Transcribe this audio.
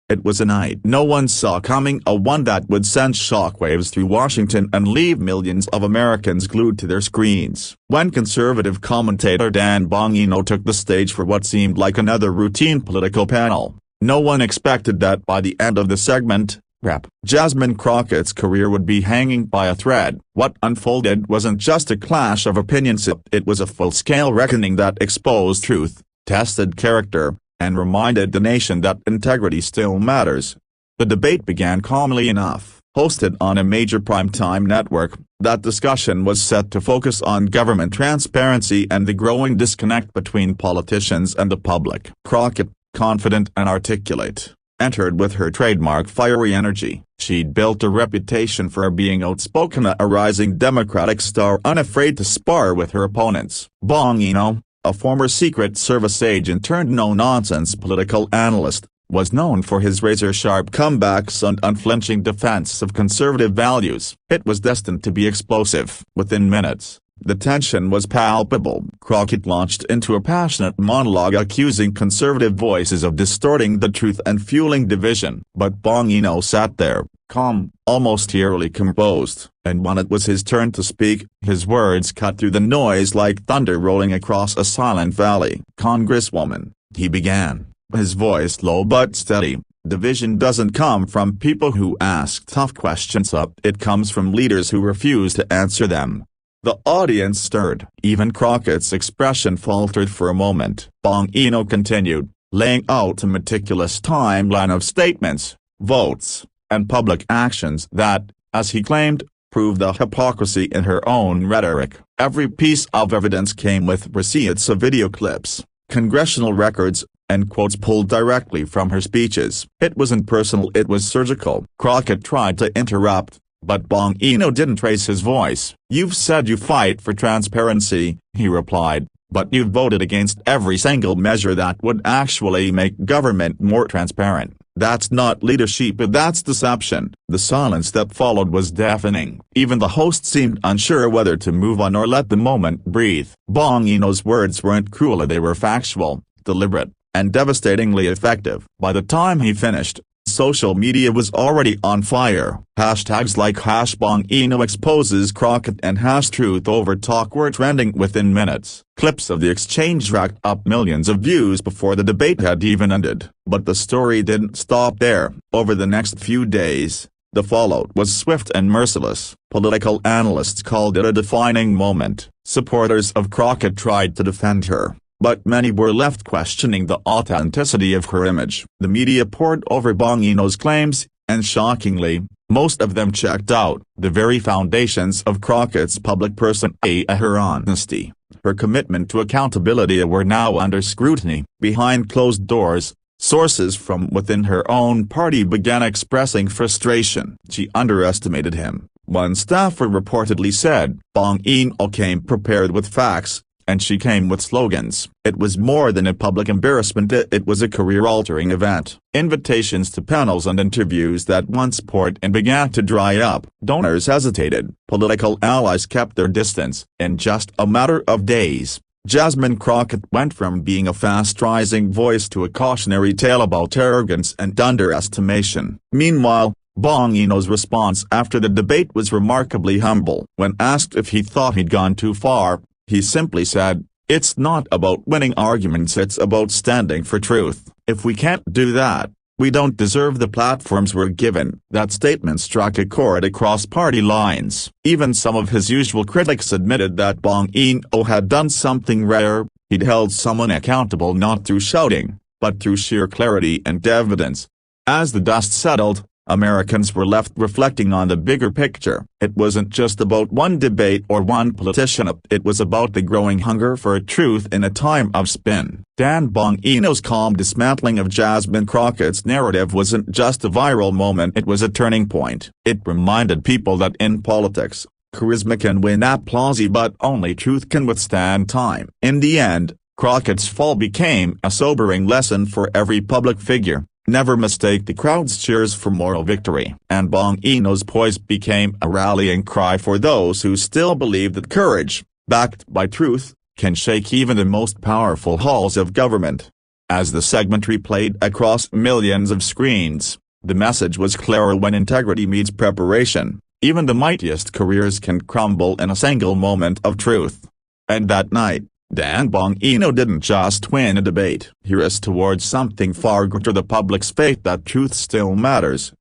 It was a night no one saw coming, a one that would send shockwaves through Washington and leave millions of Americans glued to their screens. When conservative commentator Dan Bongino took the stage for what seemed like another routine political panel, no one expected that by the end of the segment, Rep. Jasmine Crockett's career would be hanging by a thread. What unfolded wasn't just a clash of opinions, it was a full-scale reckoning that exposed truth, tested character, and reminded the nation that integrity still matters. The debate began calmly enough. Hosted on a major primetime network, that discussion was set to focus on government transparency and the growing disconnect between politicians and the public. Crockett, confident and articulate, entered with her trademark fiery energy. She'd built a reputation for being outspoken, a rising Democratic star unafraid to spar with her opponents. Bongino, a former Secret Service agent turned no-nonsense political analyst, was known for his razor-sharp comebacks and unflinching defense of conservative values. It was destined to be explosive. Within minutes, the tension was palpable. Crockett launched into a passionate monologue accusing conservative voices of distorting the truth and fueling division. But Bongino sat there, calm, almost eerily composed, and when it was his turn to speak, his words cut through the noise like thunder rolling across a silent valley. "Congresswoman," he began, his voice low but steady, "division doesn't come from people who ask tough questions. It comes from leaders who refuse to answer them." The audience stirred. Even Crockett's expression faltered for a moment. Bongino continued, laying out a meticulous timeline of statements, votes, and public actions that, as he claimed, proved the hypocrisy in her own rhetoric. Every piece of evidence came with receipts of video clips, congressional records, and quotes pulled directly from her speeches. It wasn't personal, it was surgical. Crockett tried to interrupt, but Bongino didn't raise his voice. "You've said you fight for transparency," he replied, "but you've voted against every single measure that would actually make government more transparent. That's not leadership, that's deception." The silence that followed was deafening. Even the host seemed unsure whether to move on or let the moment breathe. Bongino's words weren't cruel, they were factual, deliberate, and devastatingly effective. By the time he finished, social media was already on fire. Hashtags like #Bongino exposes Crockett and #Truth over Talk were trending within minutes. Clips of the exchange racked up millions of views before the debate had even ended. But the story didn't stop there. Over the next few days, the fallout was swift and merciless. Political analysts called it a defining moment. Supporters of Crockett tried to defend her, but many were left questioning the authenticity of her image. The media poured over Bongino's claims, and shockingly, most of them checked out. The very foundations of Crockett's public persona, her honesty, her commitment to accountability, were now under scrutiny. Behind closed doors, sources from within her own party began expressing frustration. She underestimated him, one staffer reportedly said. Bongino came prepared with facts, and she came with slogans. It was more than a public embarrassment, it was a career-altering event. Invitations to panels and interviews that once poured in began to dry up. Donors hesitated. Political allies kept their distance. In just a matter of days, Jasmine Crockett went from being a fast-rising voice to a cautionary tale about arrogance and underestimation. Meanwhile, Bongino's response after the debate was remarkably humble. When asked if he thought he'd gone too far, he simply said, "It's not about winning arguments, it's about standing for truth. If we can't do that, we don't deserve the platforms we're given." That statement struck a chord across party lines. Even some of his usual critics admitted that Bongino had done something rare. He'd held someone accountable not through shouting, but through sheer clarity and evidence. As the dust settled, Americans were left reflecting on the bigger picture. It wasn't just about one debate or one politician, it was about the growing hunger for truth in a time of spin. Dan Bongino's calm dismantling of Jasmine Crockett's narrative wasn't just a viral moment, it was a turning point. It reminded people that in politics, charisma can win applause, but only truth can withstand time. In the end, Crockett's fall became a sobering lesson for every public figure. Never mistake the crowd's cheers for moral victory. And Bongino's poise became a rallying cry for those who still believe that courage, backed by truth, can shake even the most powerful halls of government. As the segment replayed across millions of screens, the message was clearer: when integrity meets preparation, even the mightiest careers can crumble in a single moment of truth. And that night, Dan Bongino didn't just win a debate. He raced towards something far greater: the public's faith that truth still matters,